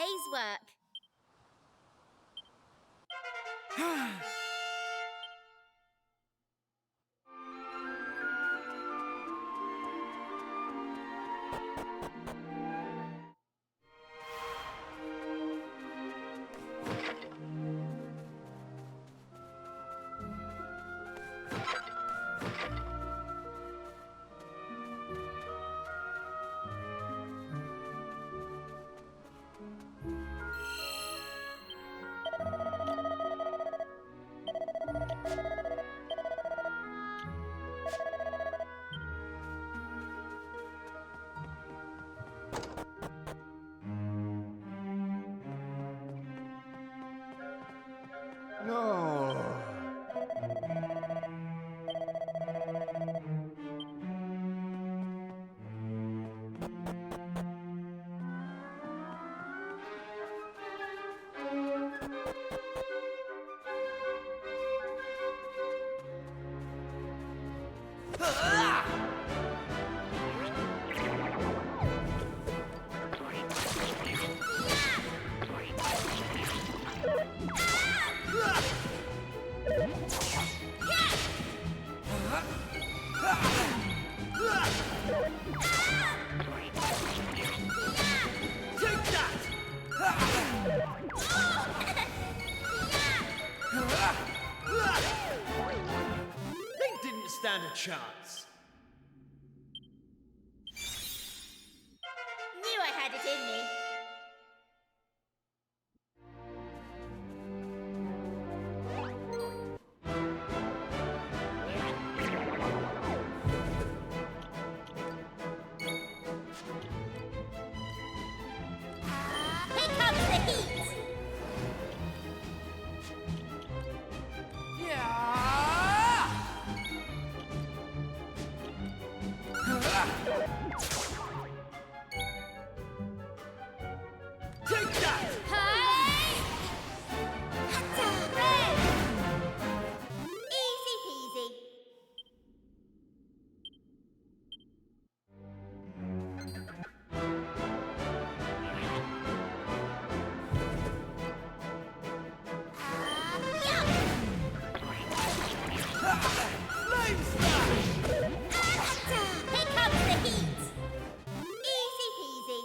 day's work. No. They didn't stand a chance. Knew I had it in me. Here comes the heat. Take that! Hey! Red. Easy peasy. Flame smash! Here comes the heat. Easy peasy.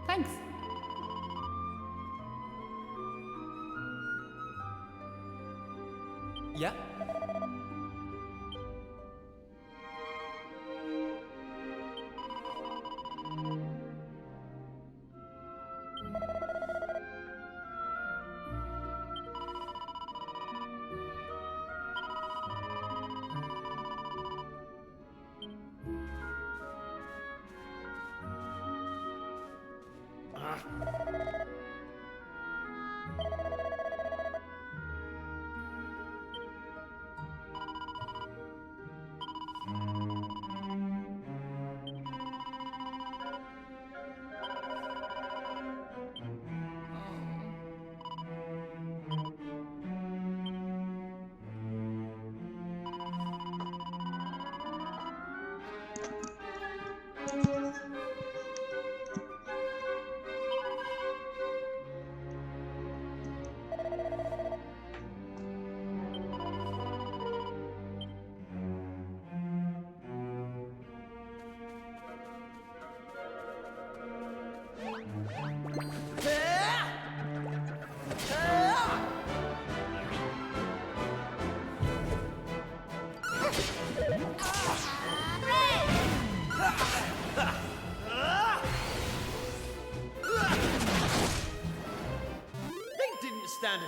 Thanks. Yeah?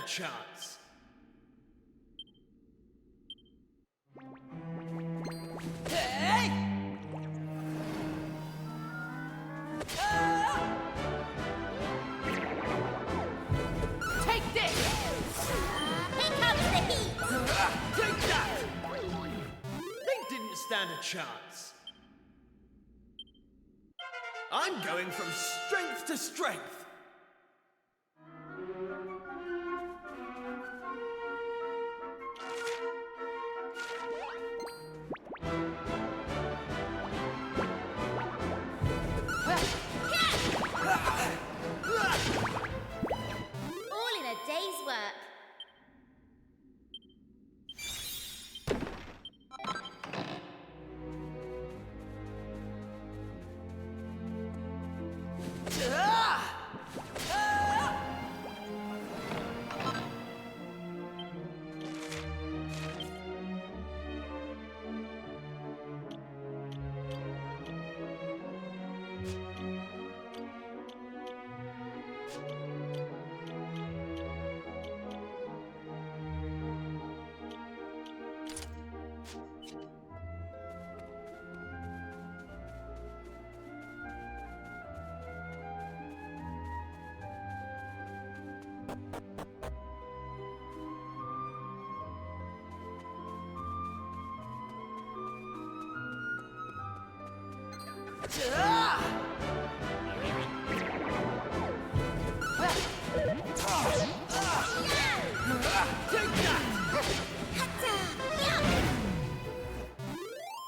chance. Hey! Take this! Here comes the heat! Take that! They didn't stand a chance. I'm going from strength to strength. All in a day's work.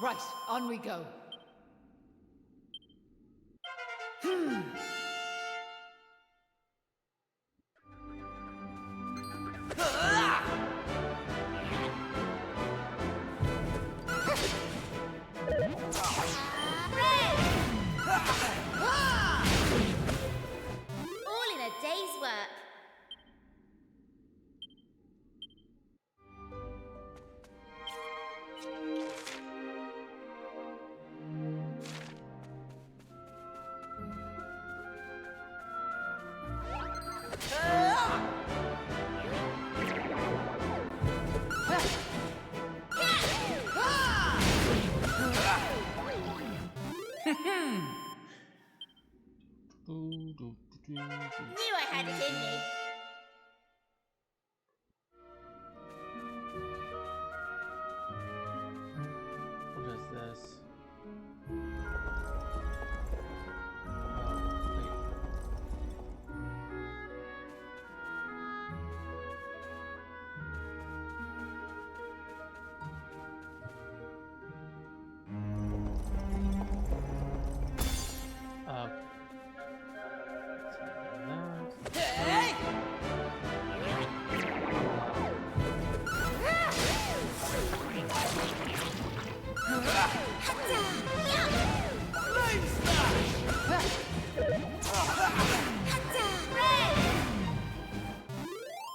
Right, on we go. All in a day's work. Knew I had it in me. What is this?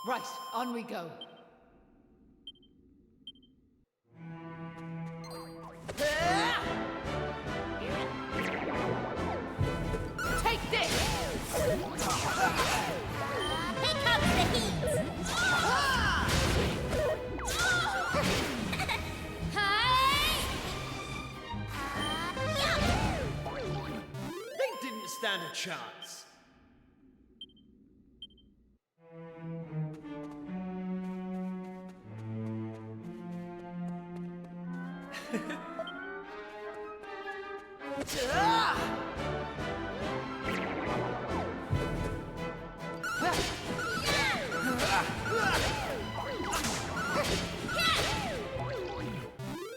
Right, on we go. Take this! Here comes the heat! They didn't stand a chance.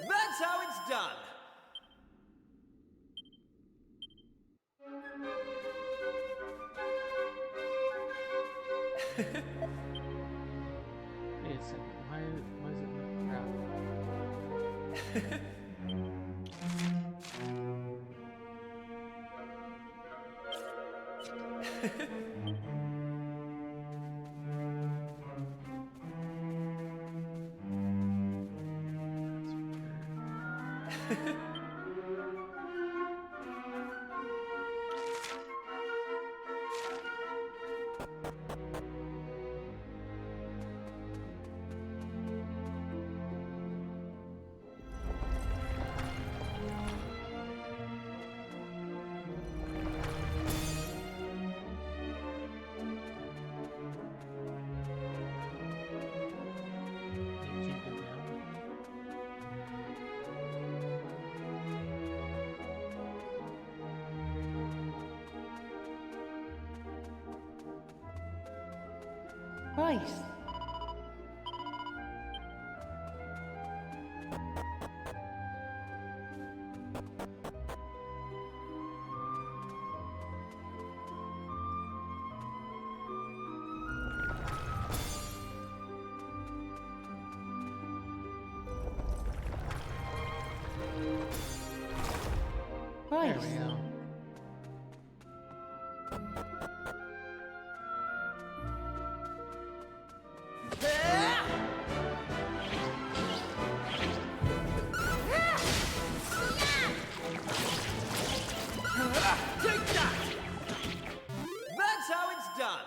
That's how it's done. Wait a second. Why is it with crap? Right. There Right. we go. Take that! That's how it's done.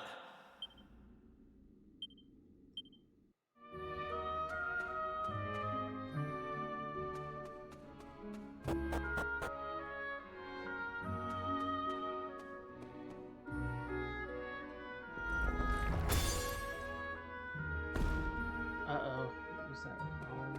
Uh-oh. Was that wrong?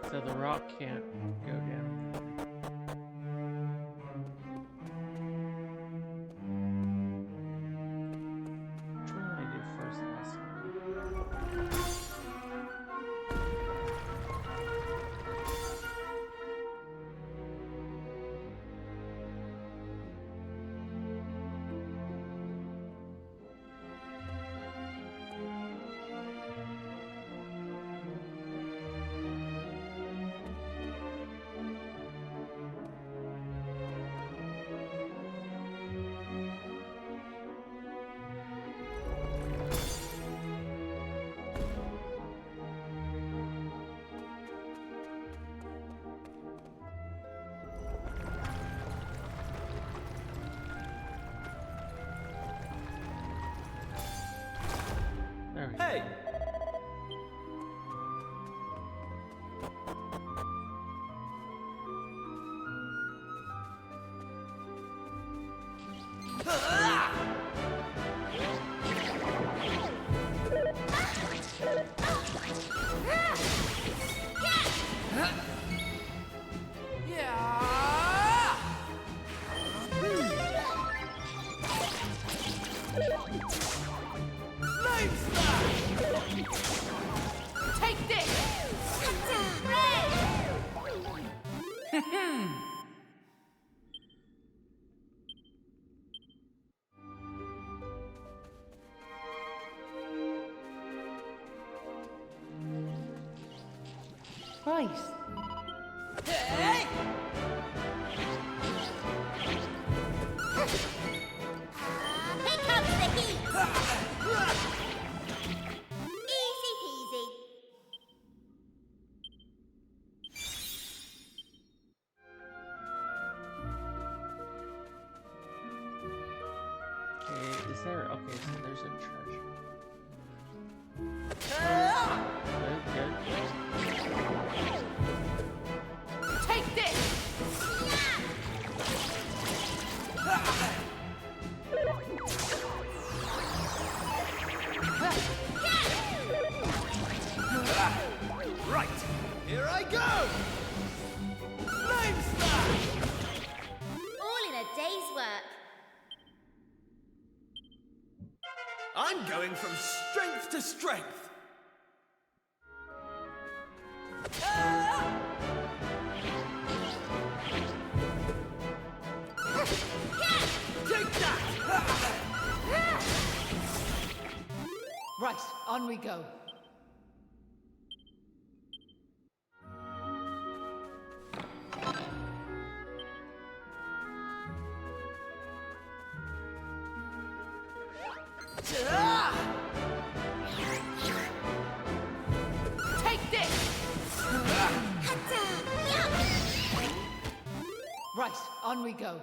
So the rock can't go down. Which one did I do first last time? There we go. Hey! Take this! Right. Hey! Here comes the heat! Easy peasy. Okay, is there... Okay, so there's a treasure. Good, good. Take this! Right, here I go! Flame Slash! All in a day's work. I'm going from strength to strength. Take that! Right, on we go. Take this! Right, on we go.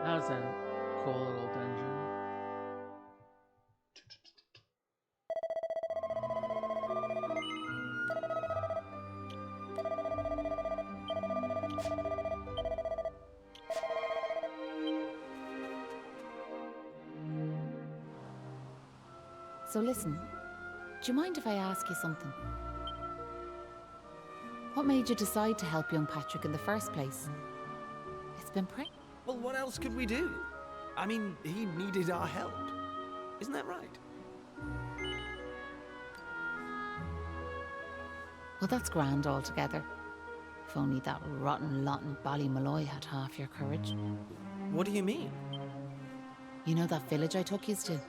That was a cool little dungeon. So listen, do you mind if I ask you something? What made you decide to help young Patrick in the first place? It's been Well, what else could we do? I mean, he needed our help. Isn't that right? Well, that's grand altogether. If only that rotten lot in Ballymalloy had half your courage. What do you mean? You know that village I took yous to?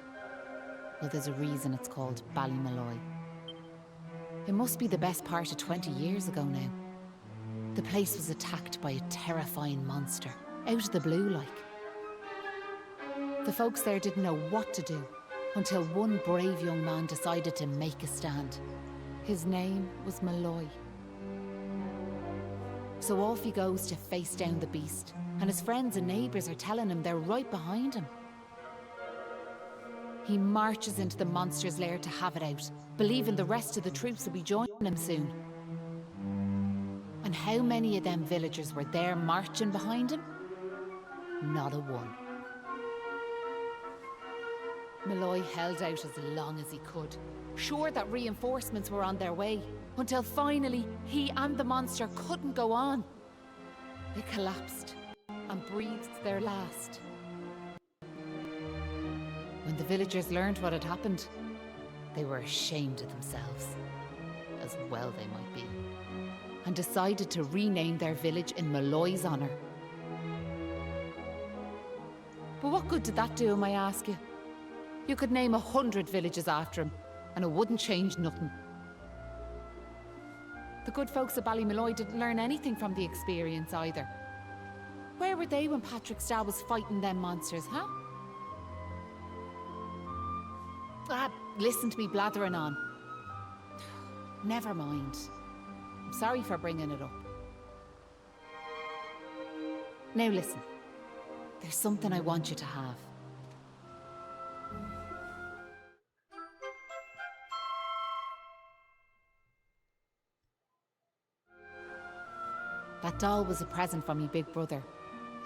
Well, there's a reason it's called Ballymalloy. It must be the best part of 20 years ago now. The place was attacked by a terrifying monster, out of the blue like. The folks there didn't know what to do until one brave young man decided to make a stand. His name was Malloy. So off he goes to face down the beast, and his friends and neighbours are telling him they're right behind him. He marches into the monster's lair to have it out, believing the rest of the troops will be joining him soon. And how many of them villagers were there marching behind him? Not a one. Malloy held out as long as he could, sure that reinforcements were on their way, until finally he and the monster couldn't go on. They collapsed and breathed their last. When the villagers learned what had happened, they were ashamed of themselves, as well they might be, and decided to rename their village in Malloy's honour. But what good did that do him, I ask you? You could name 100 villages after him, and it wouldn't change nothing. The good folks of Ballymalloy didn't learn anything from the experience either. Where were they when Patrick's dad was fighting them monsters, huh? Listen to me blathering on. Never mind. I'm sorry for bringing it up. Now listen, there's something I want you to have. That doll was a present from me big brother.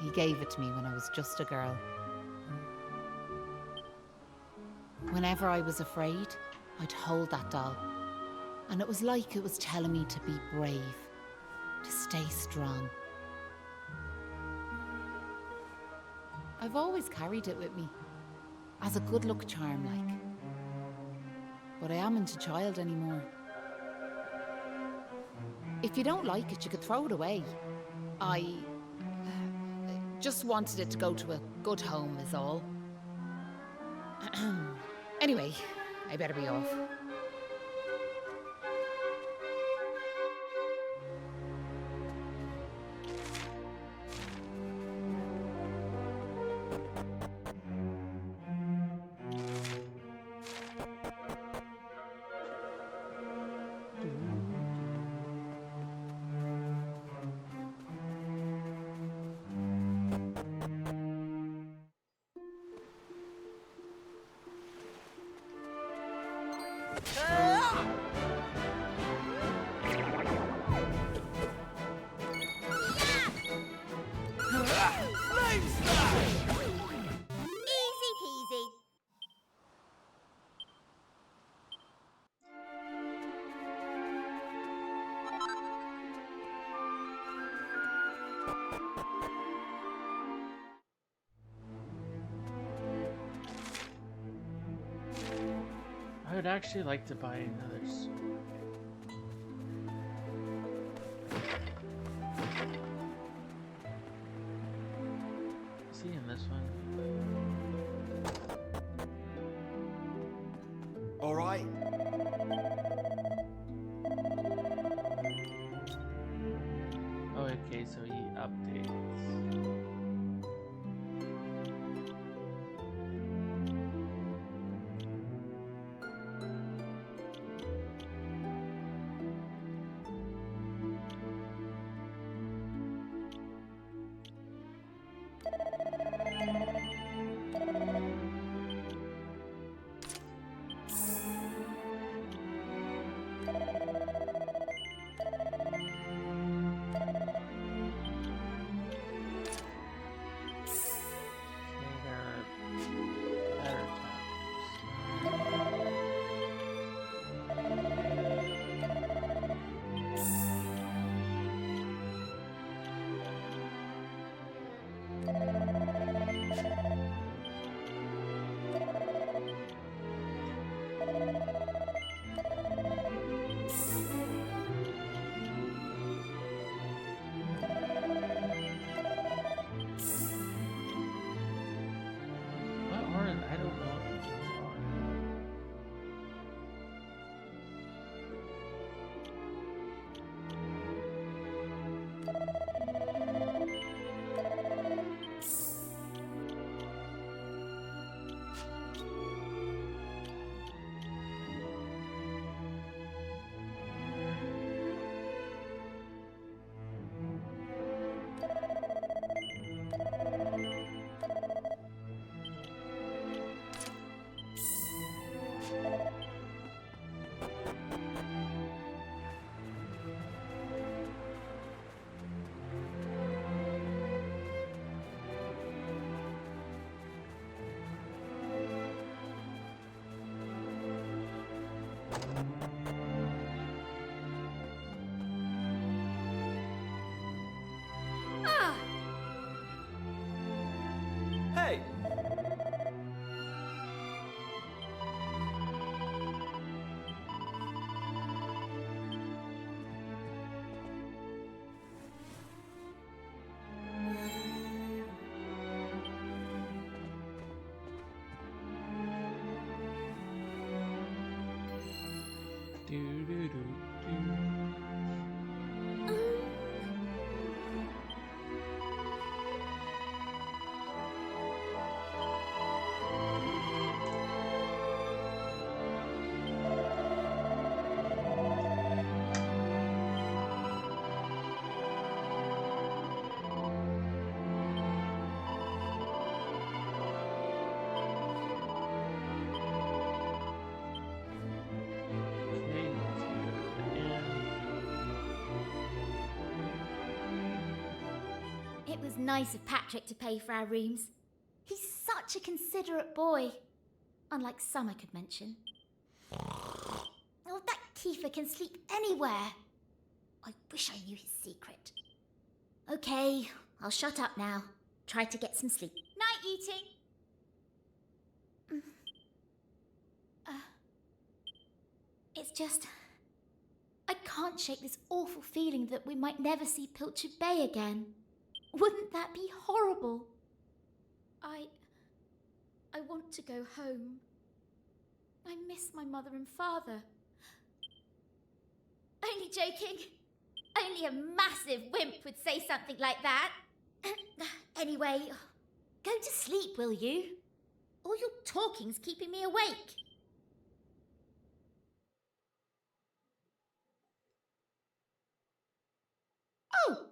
He gave it to me when I was just a girl. Whenever I was afraid, I'd hold that doll. And it was like it was telling me to be brave, to stay strong. I've always carried it with me, as a good luck charm like. But I amn't a child anymore. If you don't like it, you could throw it away. I just wanted it to go to a good home is all. Anyway, I better be off. Flames! would actually like to buy another sword. Is he in this one? All right. Oh, okay, so he updates. What are I don't know what these are. Ah! Hey! Do do do do. Okay, let's go again. It was nice of Patrick to pay for our rooms. He's such a considerate boy. Unlike some I could mention. Oh, that Kiefer can sleep anywhere. I wish I knew his secret. Okay, I'll shut up now. Try to get some sleep. Night, eating. It's just... I can't shake this awful feeling that we might never see Pilchard Bay again. Wouldn't that be horrible? I want to go home. I miss my mother and father. Only joking. Only a massive wimp would say something like that. Anyway, go to sleep, will you? All your talking's keeping me awake. Oh!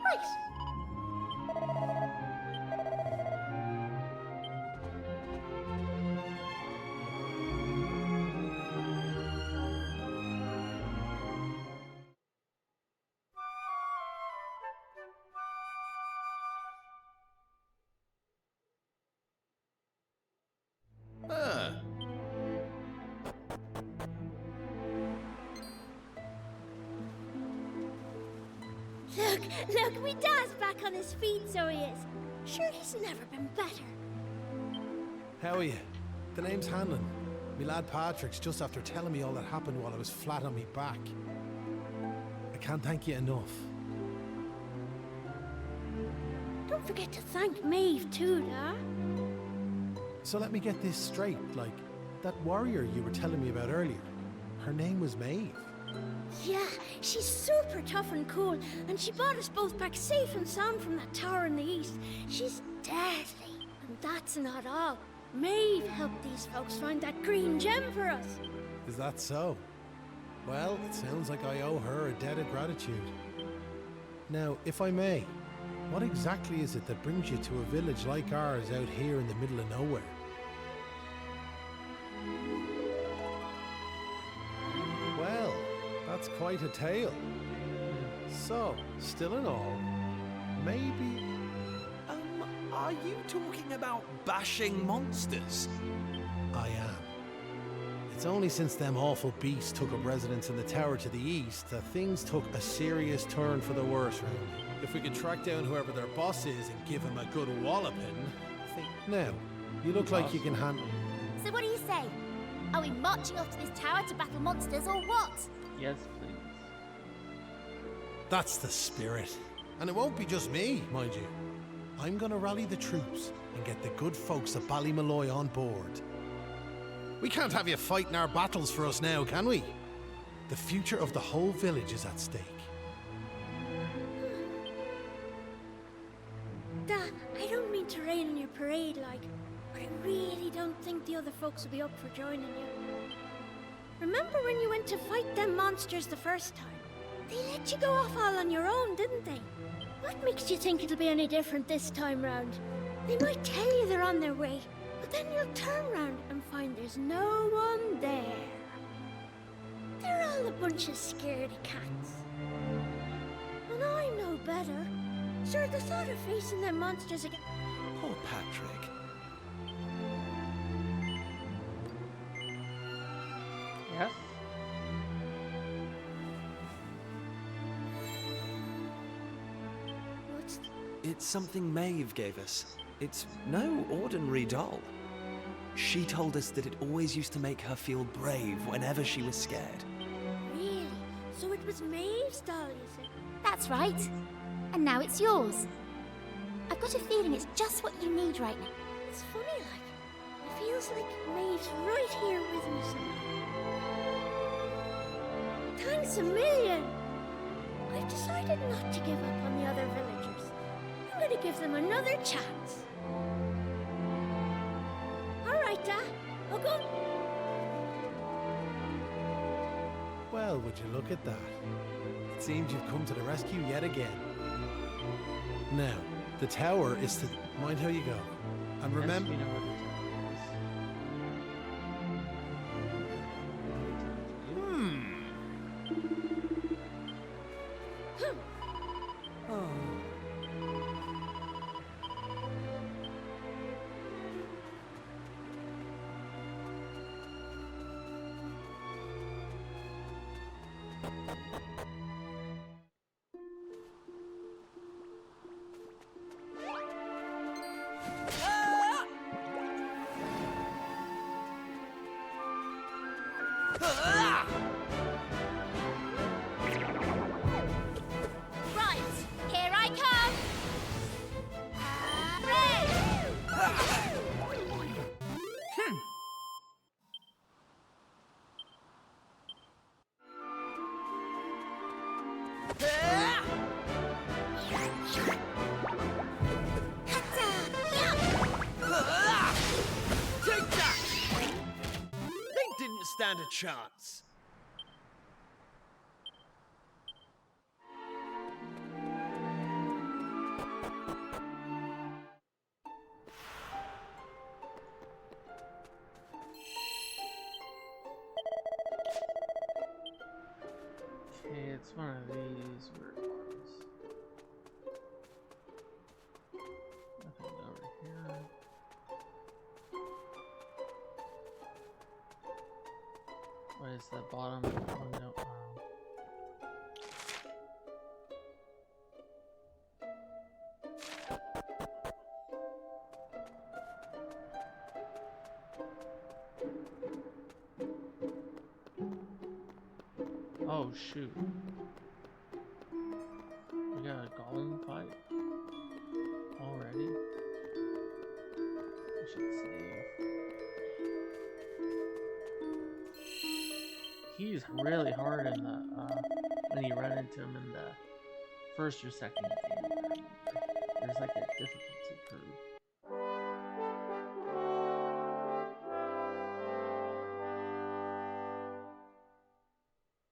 Right. Look, we Dad's back on his feet, so he is. Sure, he's never been better. How are you? The name's Hanlon. Me lad Patrick's just after telling me all that happened while I was flat on me back. I can't thank you enough. Don't forget to thank Maeve too, Dad. So let me get this straight, like, that warrior you were telling me about earlier, her name was Maeve. Yeah, she's super tough and cool, and she brought us both back safe and sound from that tower in the east. She's deadly, and that's not all. Maeve helped these folks find that green gem for us. Is that so? Well, it sounds like I owe her a debt of gratitude. Now, if I may, what exactly is it that brings you to a village like ours out here in the middle of nowhere? Well, that's quite a tale. So, still in all, maybe... Are you talking about bashing monsters? I am. It's only since them awful beasts took up residence in the tower to the east that things took a serious turn for the worse round here. If we could track down whoever their boss is and give him a good walloping, I think... Now, you look like you can handle... So what do you say? Are we marching off to this tower to battle monsters or what? Yes, please. That's the spirit. And it won't be just me, mind you. I'm gonna rally the troops and get the good folks of Ballymalloy on board. We can't have you fighting our battles for us now, can we? The future of the whole village is at stake. Dad, I don't mean to rain on your parade, like, but I really don't think the other folks will be up for joining you. Remember when you went to fight them monsters the first time? They let you go off all on your own, didn't they? What makes you think it'll be any different this time round? They might tell you they're on their way, but then you'll turn round and find there's no one there. They're all a bunch of scaredy cats. And I know better. Sure, the thought of facing them monsters again... Poor Patrick. Yes? What's... It's something Maeve gave us. It's no ordinary doll. She told us that it always used to make her feel brave whenever she was scared. Really? So it was Maeve's doll, you said? That's right. And now it's yours. I've got a feeling it's just what you need right now. It's funny, like, it feels like Maeve's right here with me somehow. Thanks a million! I've decided not to give up on the other villagers. I'm going to give them another chance. All right, Dad. I'll go. Well, would you look at that? It seems you've come to the rescue yet again. Now, the tower is to... Mind how you go. And remember... Yes, we know what the tower Right, here I come! Take that! They didn't stand a chance. Okay, it's one of these weird ones. Nothing over here. What is the bottom window? Oh shoot. We got a golem fight already. I should save. He's really hard in the when you run into him in the first or second game. There's like a difficulty curve.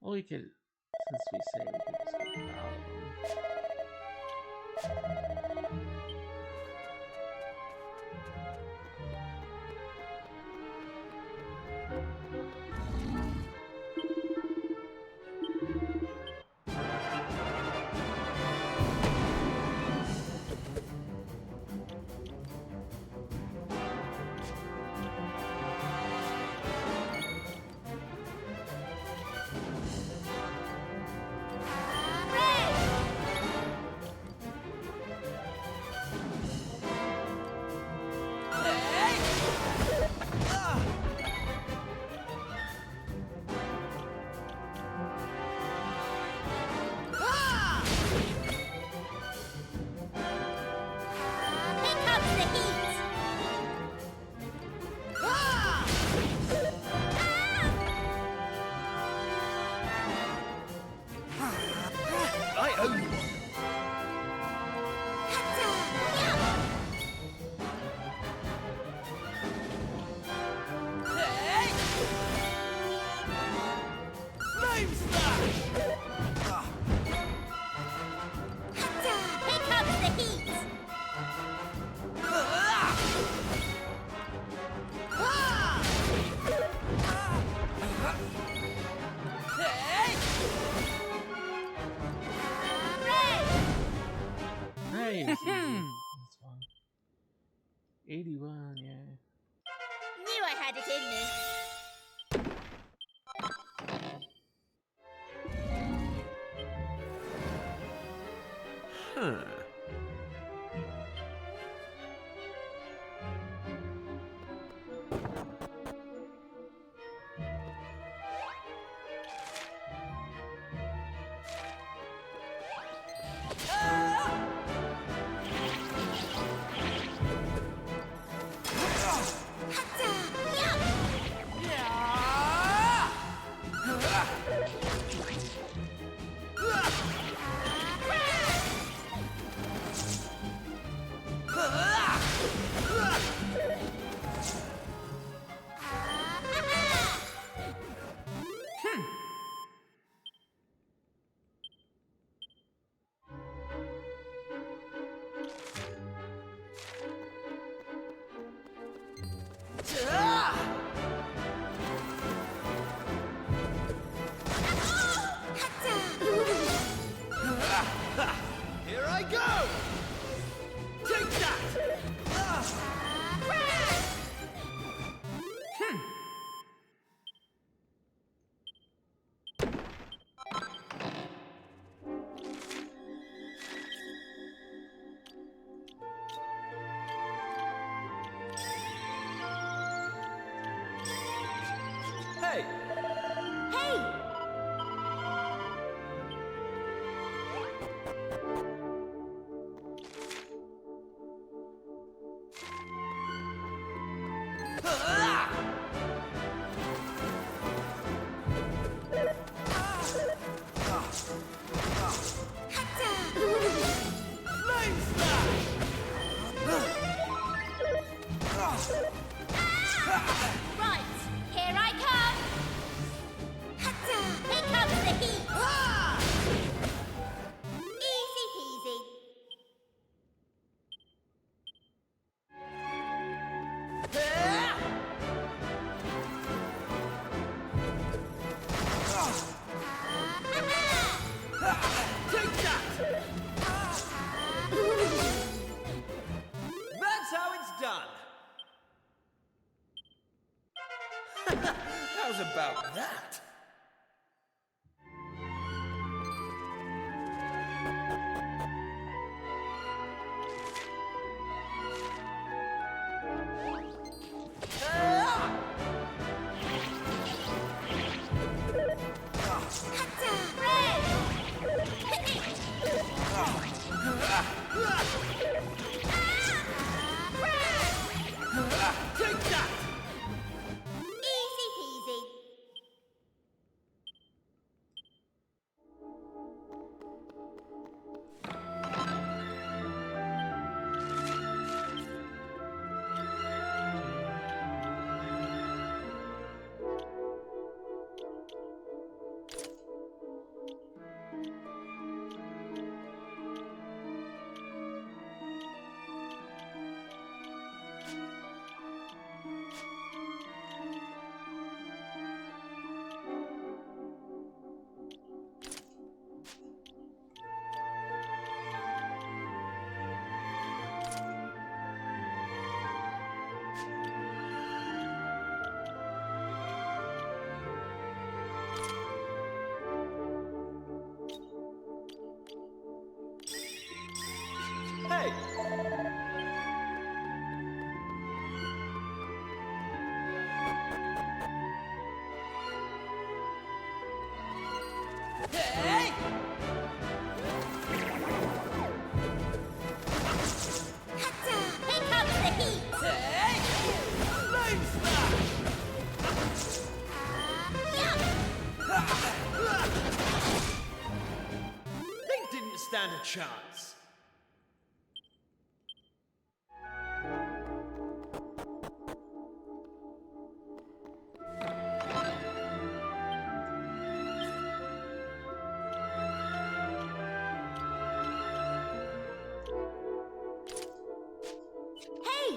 Well, we could, since we say we could just get out of them. That's fun. 81, yeah. Knew I had it in me. Huh. Here I go! Take that! Hey! Hey! Right, here I come! Here comes the heat! Easy peasy. Hey! Hey! Here comes the heat! Hey! Flame Smash! They didn't stand a chance. Hey!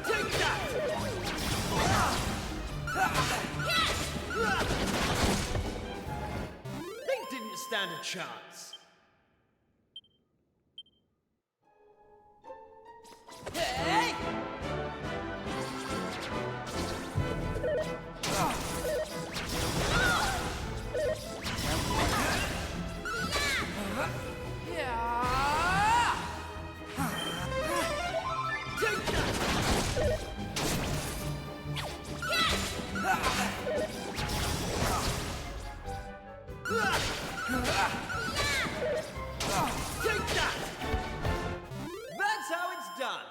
Take that! They didn't stand a chance. Hey! Take that! Take that! That's how it's done.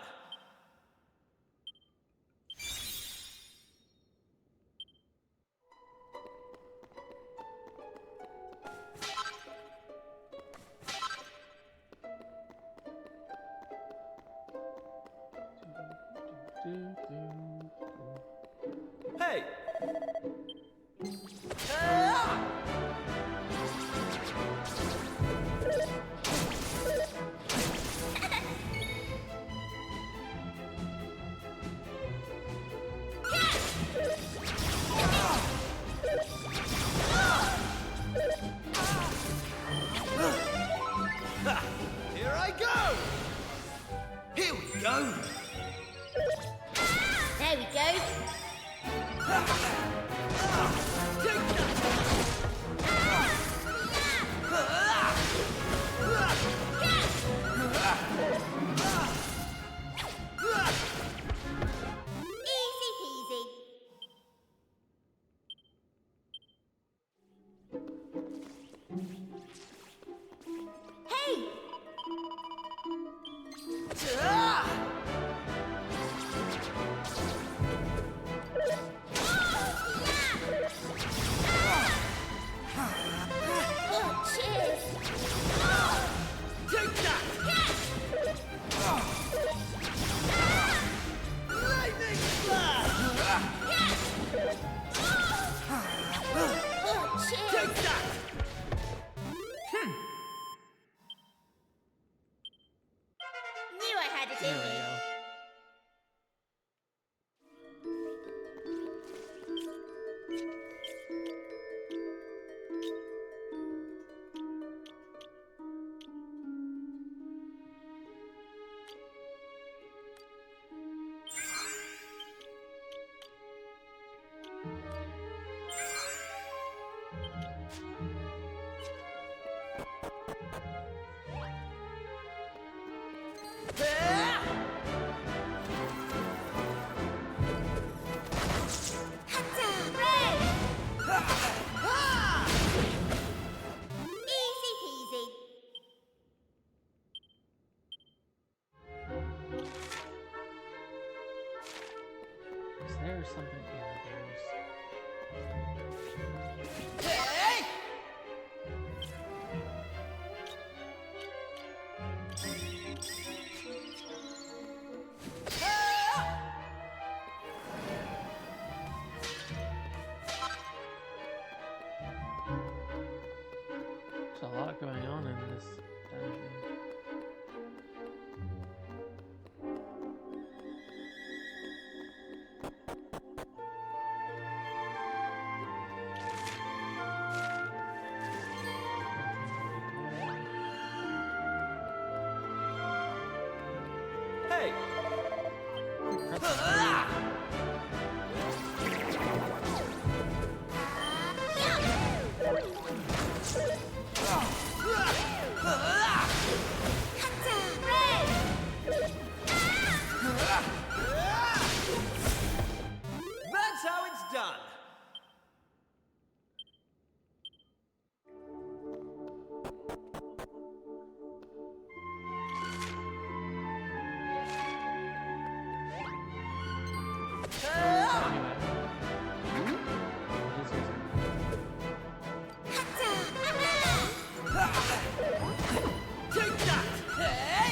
Hey! Here I go! Here we go! There we go. Take that! Easy peasy. Hey! Oh, cheers! Take that! Lightning Flash! Oh, cheers! Take that! Knew I had it There in we me. go. Hurray! there's something. Yeah, there's. Hey! There's a lot going on in this dungeon. Hey! That's how it's done. Take that! Hey!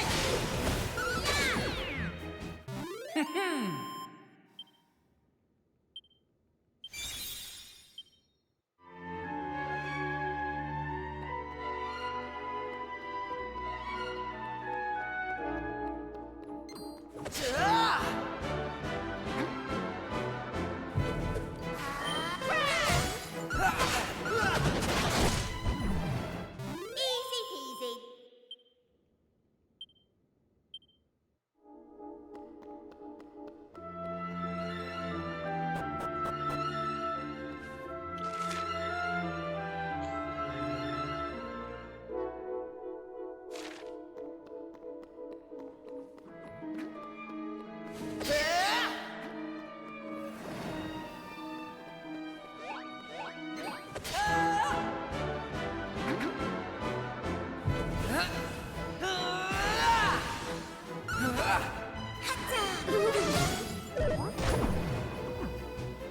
Easy peasy.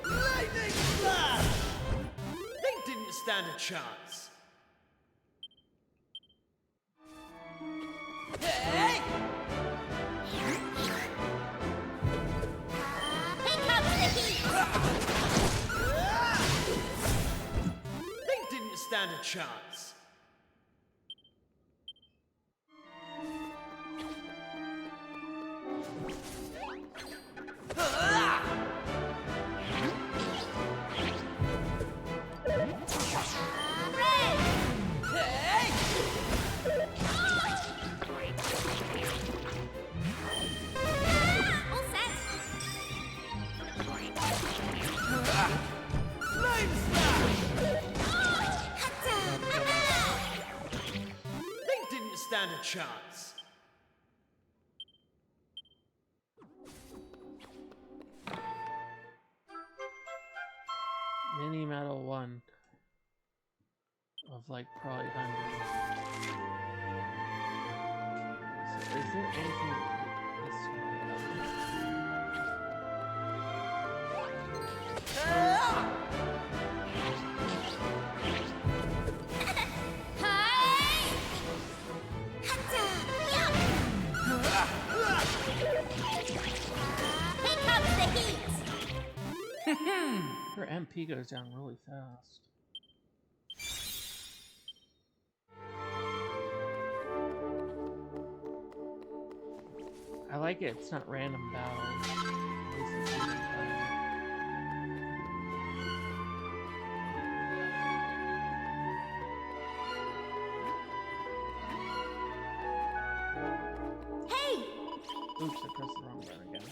Lightning blast! They didn't stand a chance. Hey! Here comes the heat. They didn't stand a chance. Hey! All set. Flame slash! They didn't stand a chance. Mini Metal 1 of like probably hundreds. So is there anything this way? Here comes the heat. Her MP goes down really fast. I like it. It's not random battles. At least it's easy time. Hey! Oops, I pressed the wrong button again.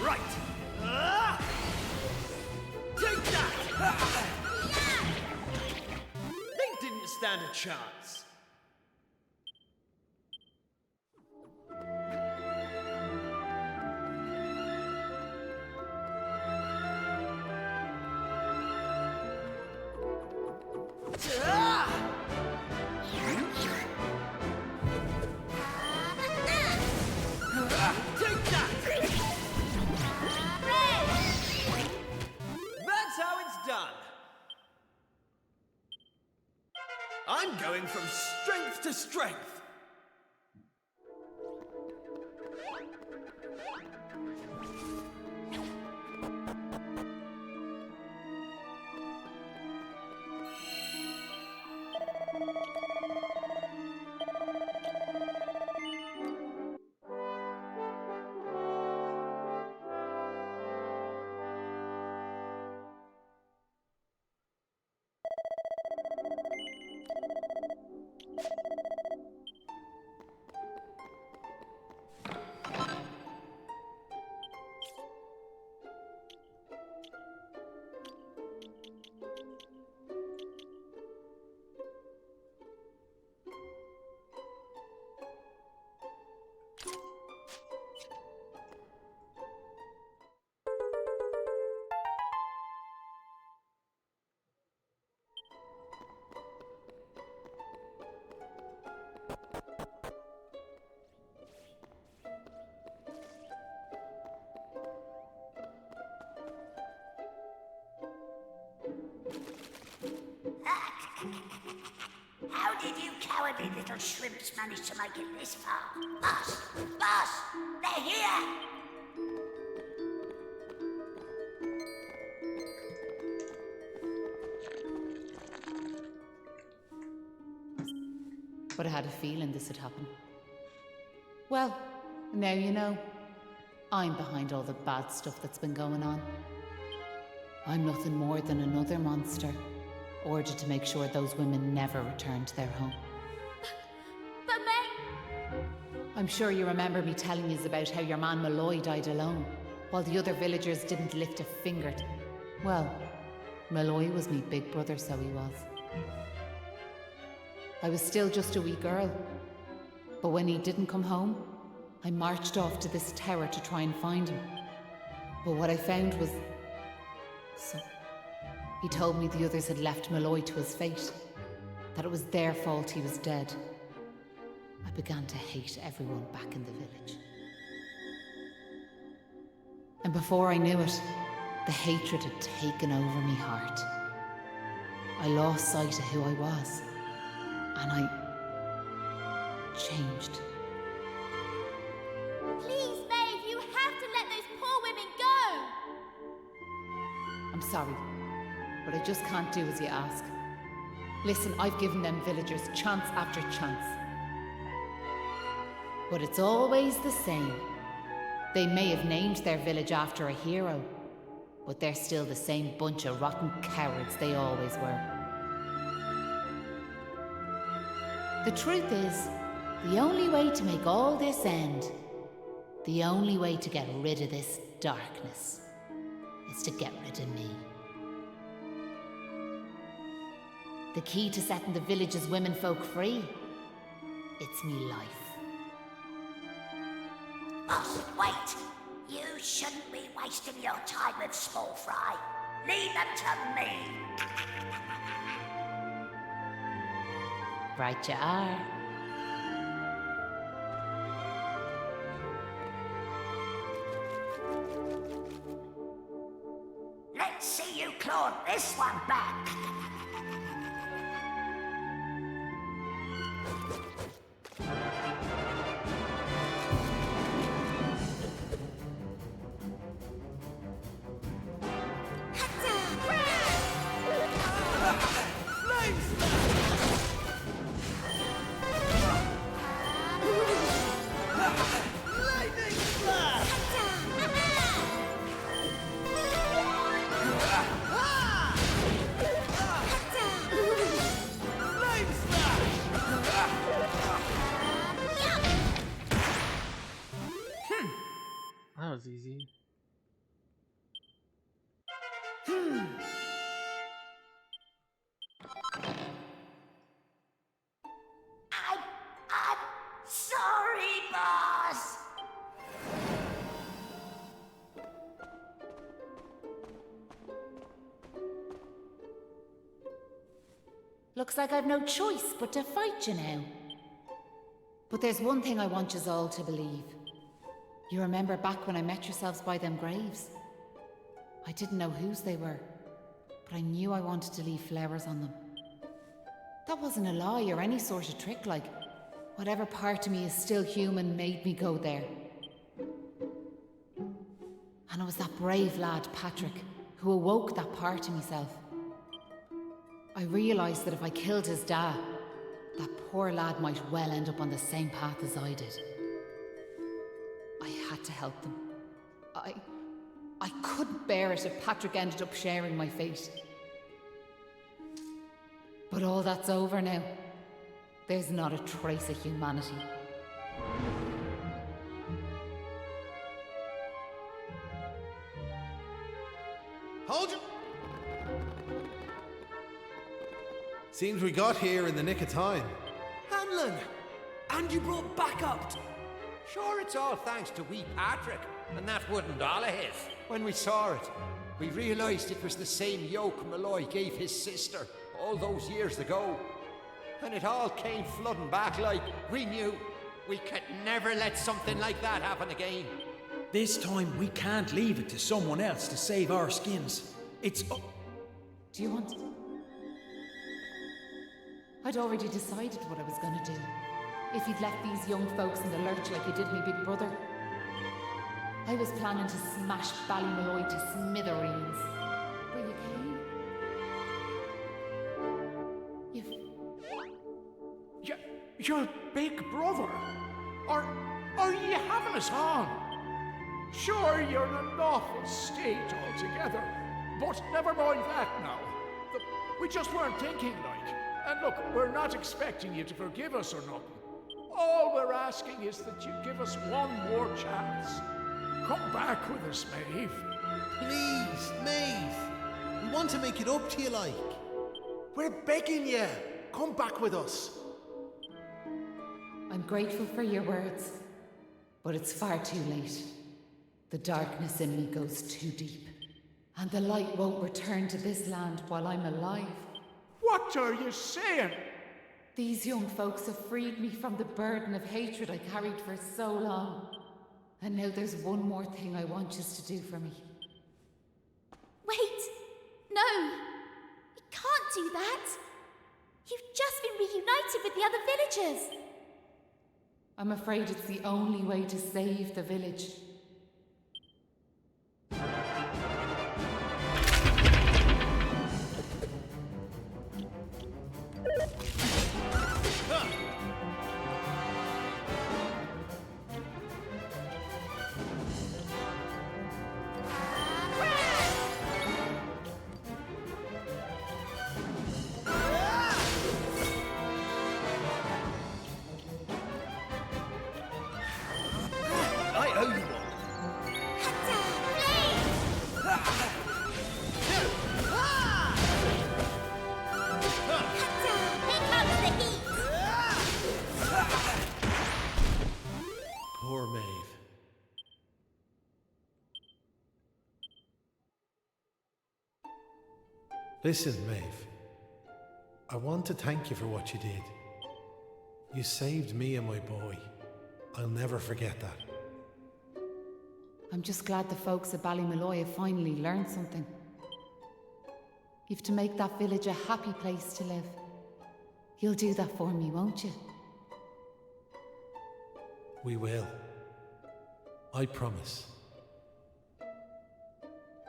Right! Take that! They didn't stand a chance. your strength! How did you cowardly little shrimps manage to make it this far? Boss! Boss! They're here! But I had a feeling this would happen. Well, now you know. I'm behind all the bad stuff that's been going on. I'm nothing more than another monster, ordered to make sure those women never return to their home. But May... I'm sure you remember me telling you about how your man Malloy died alone, while the other villagers didn't lift a finger to... Well, Malloy was me big brother, so he was. I was still just a wee girl, but when he didn't come home, I marched off to this tower to try and find him. But what I found was... So... He told me the others had left Malloy to his fate, that it was their fault he was dead. I began to hate everyone back in the village. And before I knew it, the hatred had taken over me heart. I lost sight of who I was, and I... changed. Please, Maeve, you have to let those poor women go! I'm sorry, but I just can't do as you ask. Listen, I've given them villagers chance after chance. But it's always the same. They may have named their village after a hero, but they're still the same bunch of rotten cowards they always were. The truth is, the only way to make all this end, the only way to get rid of this darkness, is to get rid of me. The key to setting the village's womenfolk free, it's me life. Boss, wait! You shouldn't be wasting your time with small fry. Leave them to me. Right you are. Let's see you claw this one back. That was easy. I'm sorry, boss. Looks like I've no choice but to fight you now. But there's one thing I want yous all to believe. You remember back when I met yourselves by them graves? I didn't know whose they were, but I knew I wanted to leave flowers on them. That wasn't a lie or any sort of trick, like, Whatever part of me is still human made me go there. And it was that brave lad, Patrick, who awoke that part of myself. I realised that if I killed his dad, that poor lad might well end up on the same path as I did. I had to help them. I couldn't bear it if Patrick ended up sharing my fate. But all that's over now. There's not a trace of humanity. Hold it! Seems we got here in the nick of time. Hanlon! And you brought backup! Sure, it's all thanks to wee Patrick and that wooden doll of his. When we saw it, we realised it was the same yoke Malloy gave his sister all those years ago. And it all came flooding back like we knew we could never let something like that happen again. This time we can't leave it to someone else to save our skins. It's up. Do you want... I'd already decided what I was going to do. If you'd left these young folks in the lurch like you did me big brother. I was planning to smash Ballymaloy to smithereens. But you came. Your big brother? Are you having us on? Sure, you're in an awful state altogether, but never mind that now. We just weren't thinking like. And look, we're not expecting you to forgive us or nothing. All we're asking is that you give us one more chance. Come back with us, Maeve. Please, Maeve. We want to make it up to you, like. We're begging you. Come back with us. I'm grateful for your words, but it's far too late. The darkness in me goes too deep, and the light won't return to this land while I'm alive. What are you saying? These young folks have freed me from the burden of hatred I carried for so long. And now there's one more thing I want you to do for me. Wait! No! You can't do that! You've just been reunited with the other villagers! I'm afraid it's the only way to save the village. Poor Maeve. Listen, Maeve. I want to thank you for what you did. You saved me and my boy. I'll never forget that. I'm just glad the folks at Ballymaloy have finally learned something. You've to make that village a happy place to live. You'll do that for me, won't you? We will. I promise.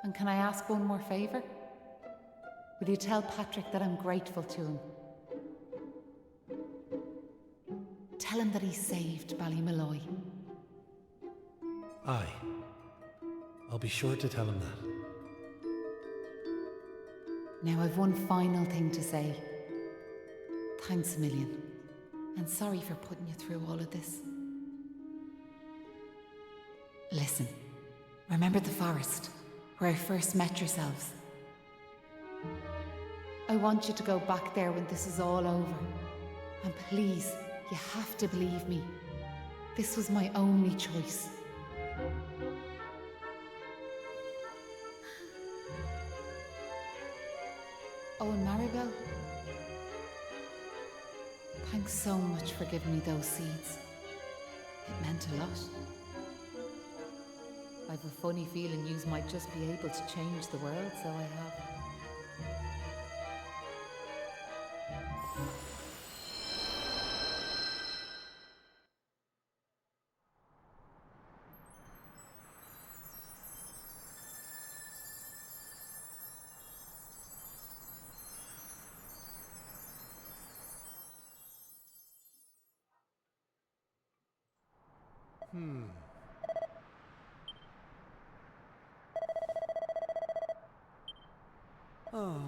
And can I ask one more favour? Will you tell Patrick that I'm grateful to him? Tell him that he saved Ballymaloy. Aye. I'll be sure to tell him that. Now I've one final thing to say. Thanks a million. And sorry for putting you through all of this. Listen, remember the forest, where I first met yourselves? I want you to go back there when this is all over. And please, you have to believe me. This was my only choice. Oh, and Maribel, thanks so much for giving me those seeds. It meant a lot. I've a funny feeling yous might just be able to change the world, so I have. Oh. Oh,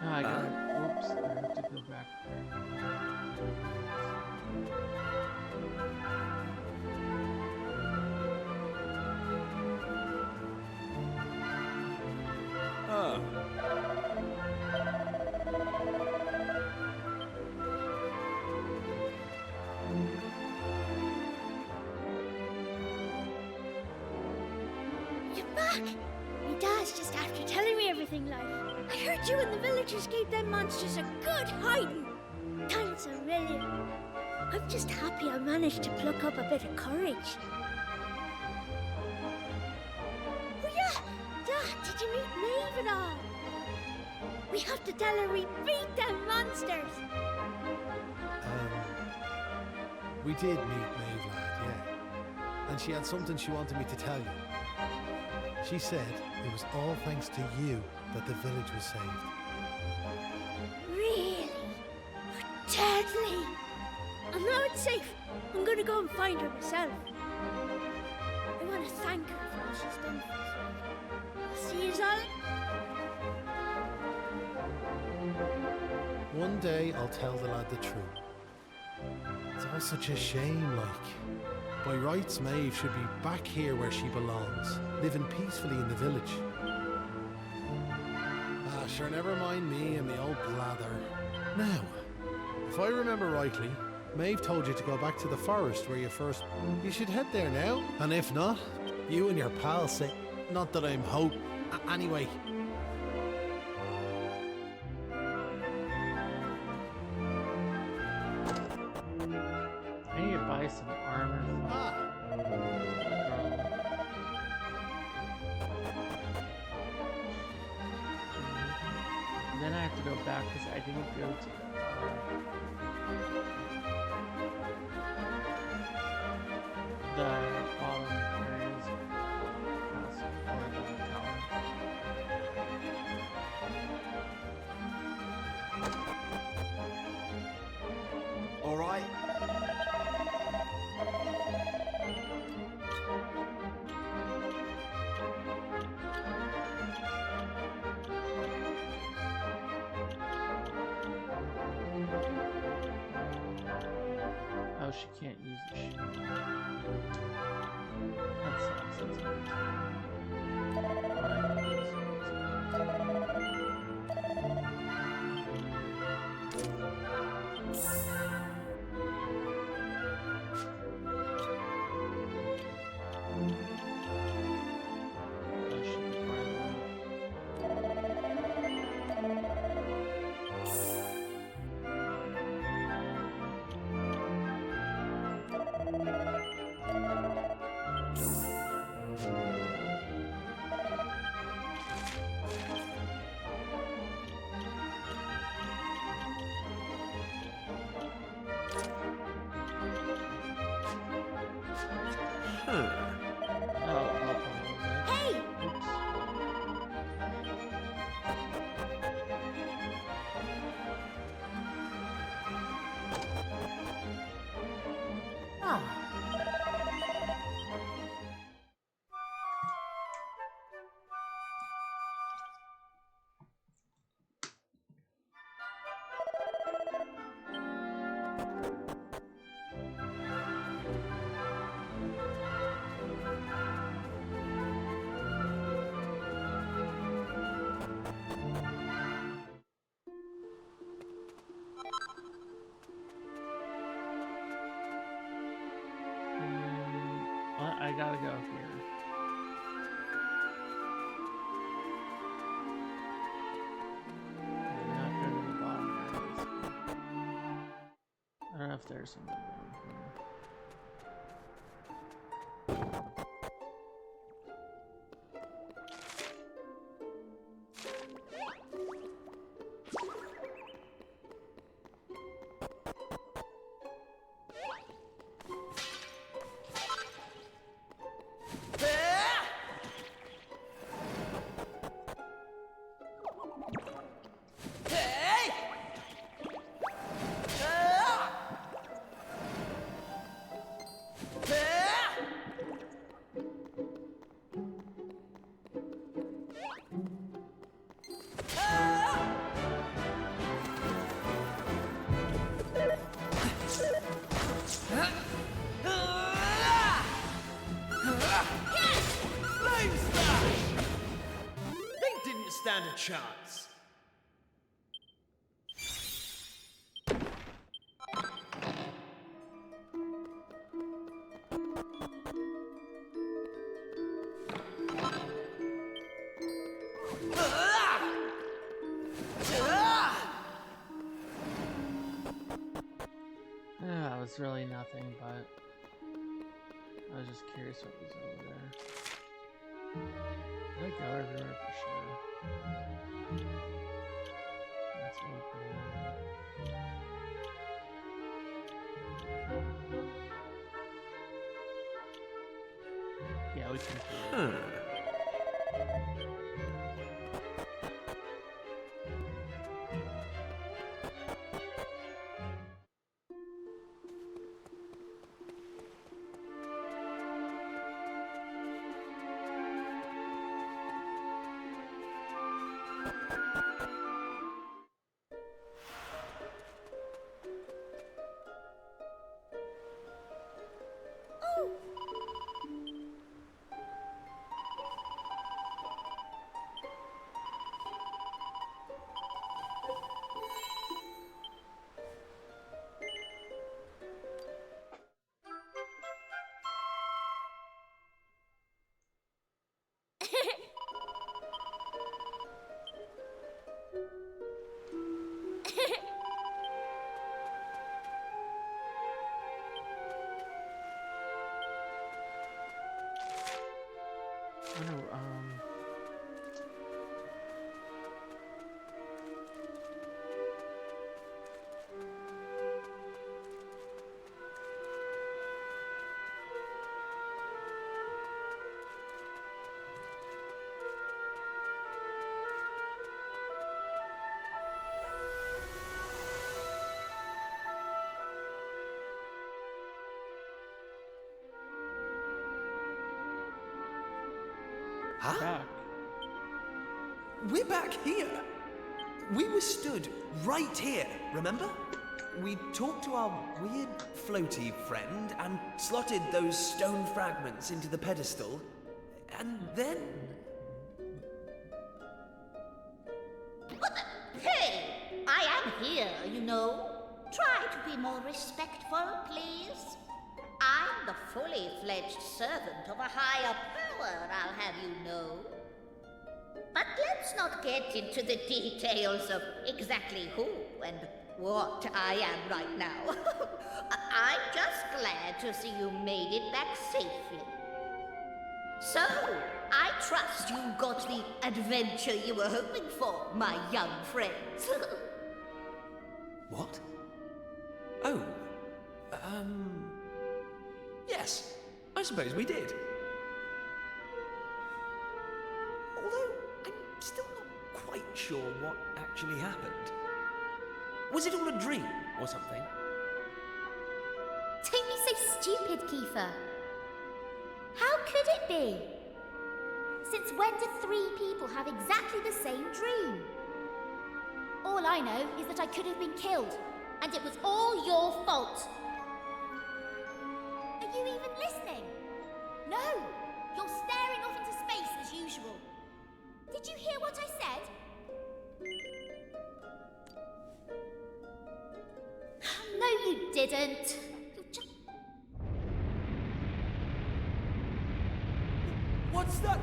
I got it. Whoops, I have to go back Oh. You're back! My dad's just after telling me everything, like. I heard you and the villagers gave them monsters a good hiding. Thanks a million. I'm just happy I managed to pluck up a bit of courage. Oh yeah! Dad, did you meet Maeve at all? We have to tell her we beat them monsters! We did meet Maeve, lad, yeah. And she had something she wanted me to tell you. She said it was all thanks to you that the village was saved. Really? Deadly! And now it's safe. I'm gonna go and find her myself. I want to thank her for all she's done for us. I'll see you all. One day I'll tell the lad the truth. It's all such a shame, like. By rights, Maeve should be back here where she belongs, living peacefully in the village. Ah, sure, never mind me and the old blather. Now, if I remember rightly, Maeve told you to go back to the forest where you first... You should head there now. And if not, you and your pal say... Not that I'm hope... Anyway... I need to buy some armor from the girl. And then I have to go back because I didn't go to the bottom areas past or the tower. All right. Oh, she can't use the shield. That sucks. That's good. Hey! I gotta go here. I'm not going to the bottom areas. I don't know if there's something down here. chance. That was really nothing, but I was just curious what was over there. I go everywhere for sure. Let's open it. Yeah, we can do it. I know, Huh? back. We're back here. We were stood right here, remember? We talked to our weird floaty friend and slotted those stone fragments into the pedestal. And then... Hey, I am here, you know. Try to be more respectful, please. I'm the fully fledged servant of a higher power, I'll have you know. But let's not get into the details of exactly who and what I am right now. I'm just glad to see you made it back safely. So, I trust you got the adventure you were hoping for, my young friends. What? Oh, yes, I suppose we did. Although, I'm still not quite sure what actually happened. Was it all a dream or something? Don't be so stupid, Kiefer. How could it be? Since when did 3 people have exactly the same dream? All I know is that I could have been killed, and it was all your fault. Are you even listening? No! You're staring off into space as usual. Did you hear what I said? No, you didn't. You're just... What's that?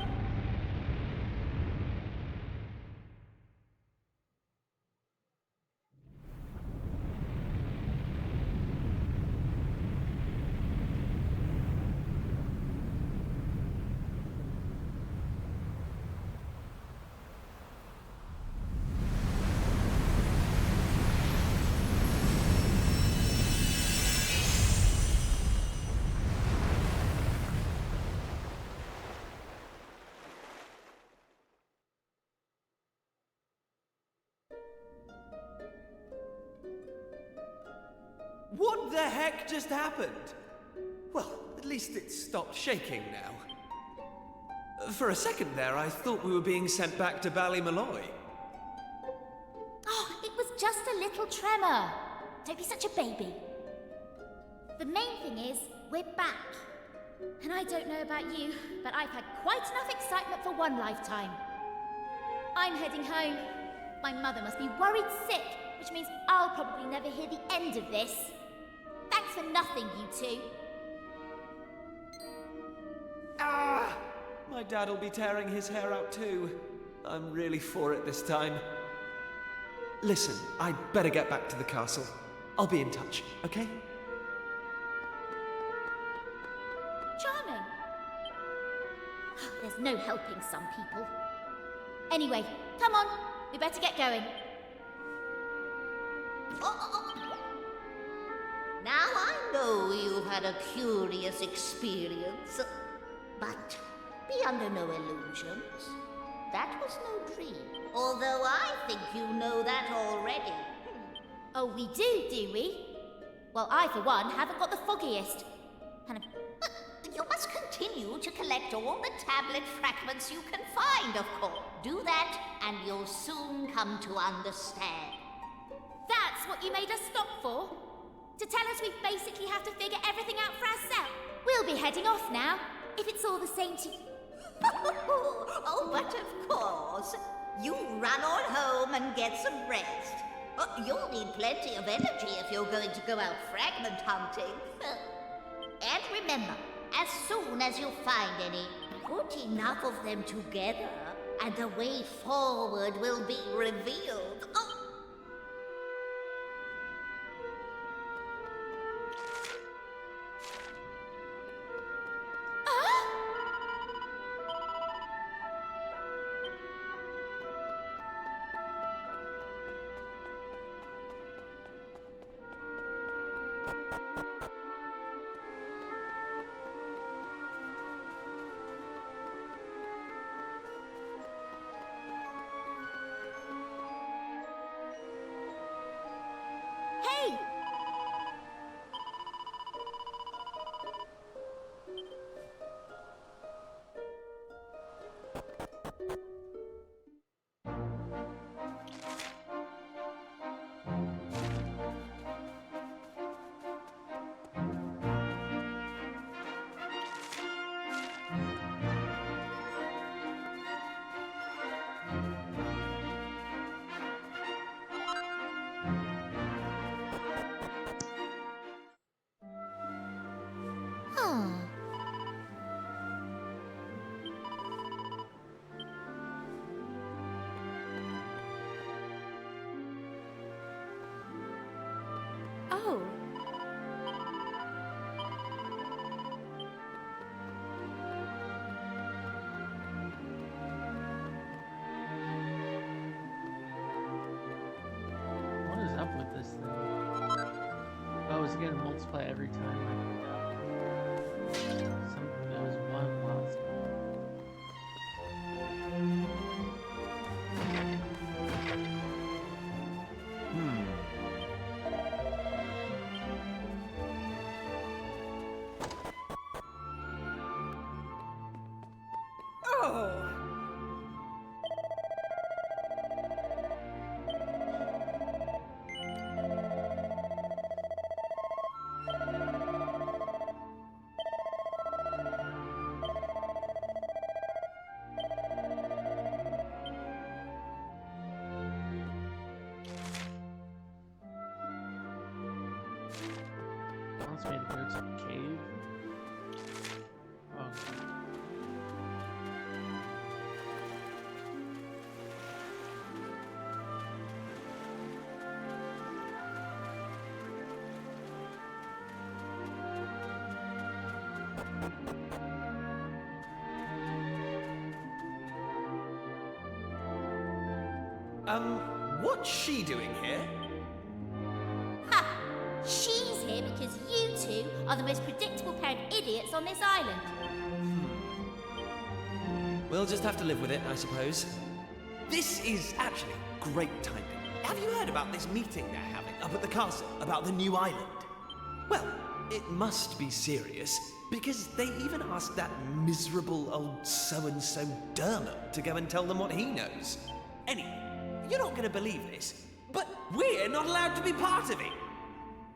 What the heck just happened? Well, at least it stopped shaking now. For a second there, I thought we were being sent back to Ballymalloy. Oh, it was just a little tremor. Don't be such a baby. The main thing is, we're back. And I don't know about you, but I've had quite enough excitement for one lifetime. I'm heading home. My mother must be worried sick, which means I'll probably never hear the end of this. Thanks for nothing, you two. Ah! My dad'll be tearing his hair out too. I'm really for it this time. Listen, I'd better get back to the castle. I'll be in touch, okay? Charming. There's no helping some people. Anyway, come on. We better get going. Now I know you've had a curious experience, but be under no illusions. That was no dream, although I think you know that already. Oh, we do we? Well, I, for one, haven't got the foggiest. And You must continue to collect all the tablet fragments you can find, of course. Do that, and you'll soon come to understand. that's what you made us stop for? To tell us we basically have to figure everything out for ourselves? We'll be heading off now, if it's all the same to you. Oh, but of course. You run on home and get some rest. You'll need plenty of energy if you're going to go out fragment hunting. And remember, as soon as you find any, put enough of them together, and the way forward will be revealed. Hey! Huh. Oh. What is up with this thing? Oh, it's gonna multiply every time I go. There was one last one. Oh! Wants me to go to the cave. Oh. What's she doing here? Ha! She's here because you two are the most predictable pair of idiots on this island. We'll just have to live with it, I suppose. This is actually great timing. Have you heard about this meeting they're having up at the castle about the new island? Well, it must be serious, because they even asked that miserable old so-and-so Dermot to go and tell them what he knows. Anyway, you're not going to believe this, but we're not allowed to be part of it.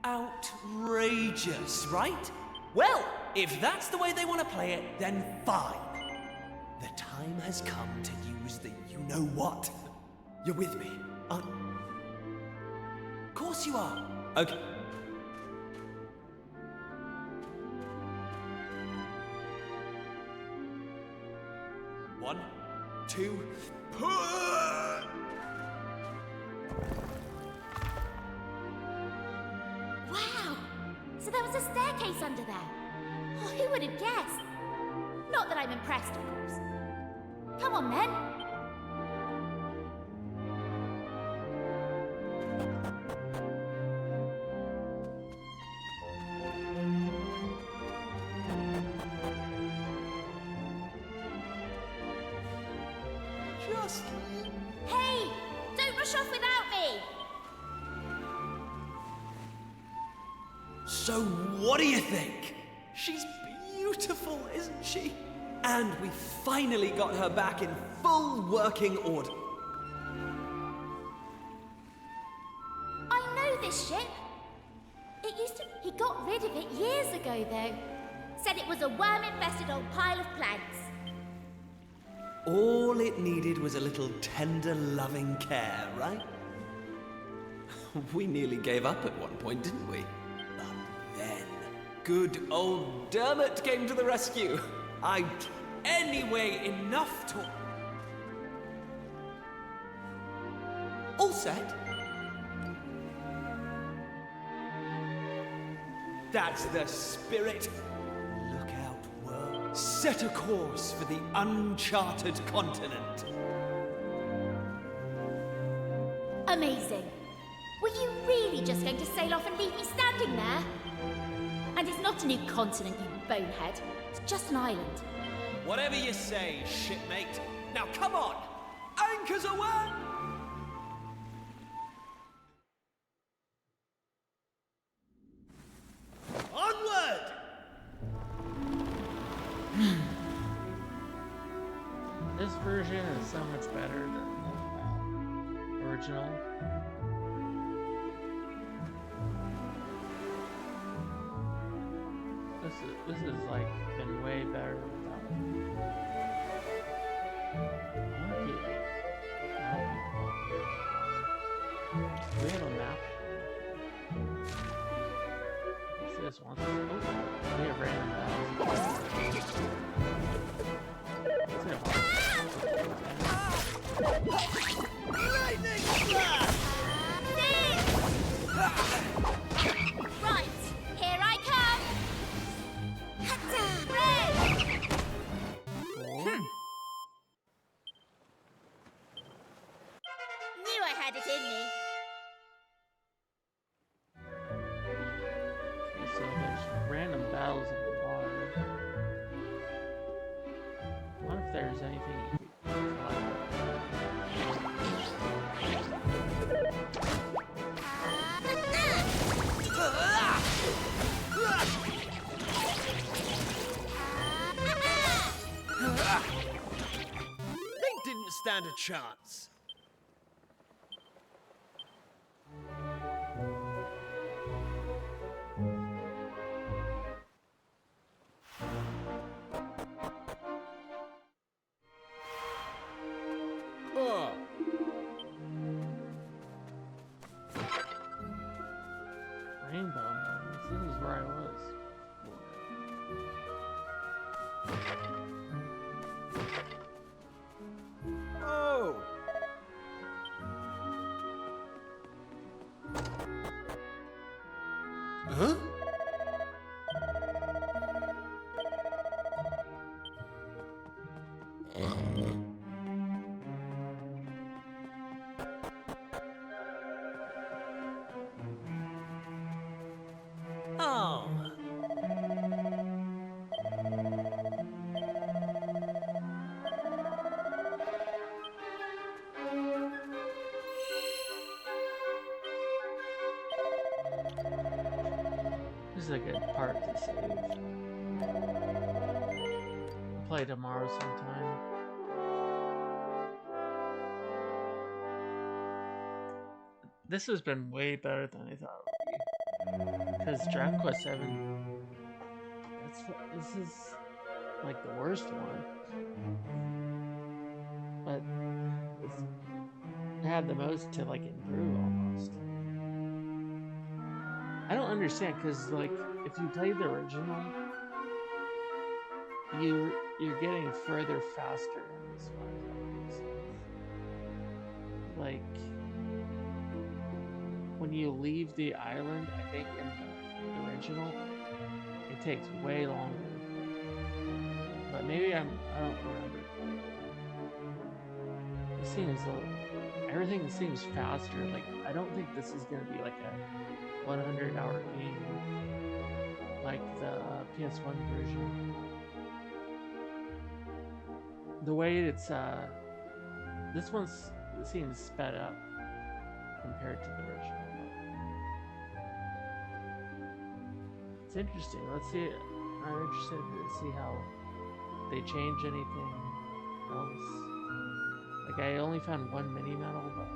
Outrageous, right? Well, if that's the way they want to play it, then fine. The time has come to use use the you-know-what. You're with me, aren't you? Of course you are. Okay. One, two, push! Wow! So there was a staircase under there. Oh, who would have guessed? Not that I'm impressed, of course. Come on, then. Just... Hey! Don't rush off without me! So what do you think? She's beautiful, isn't she? And we finally got her back in full working order. I know this ship. It used to... He got rid of it years ago, though. Said it was a worm-infested old pile of planks. All it needed was a little tender, loving care, right? We nearly gave up at one point, didn't we? But then, good old Dermot came to the rescue. Anyway, enough talk. All set? That's the spirit. Look out, world. Set a course for the uncharted continent. Amazing. Were you really just going to sail off and leave me standing there? And it's not a new continent, you bonehead. It's just an island. Whatever you say, shipmate. Now come on! Anchors aweigh! Onward! This version is so much better than the original. This is like been way better without it. Okay. We have a map. What's this one? Oh, we have random battles. What's it? Lightning blast! Right, here I come! Red! Knew I had it in me. Okay, so there's random battles in the water. I wonder if there's anything you can collect. They didn't stand a chance. Rainbow moments. This is where I was. Oh! Huh? Oh. This is a good part to save. Play tomorrow sometime. This has been way better than I thought it would be. Because Dragon Quest VII, this is like the worst one. but it had the most to like improve almost. I don't understand because like if you play the original, you're getting further faster in this one. If that makes sense. Like when you leave the island, I think in the original, it takes way longer. But maybe I don't remember. It seems everything seems faster. Like I don't think this is gonna be like a 100-hour game like the PS1 version. The way it's this one seems sped up compared to the original. It's interesting. Let's see. I'm interested to see how they change anything else. Like I only found one mini medal, but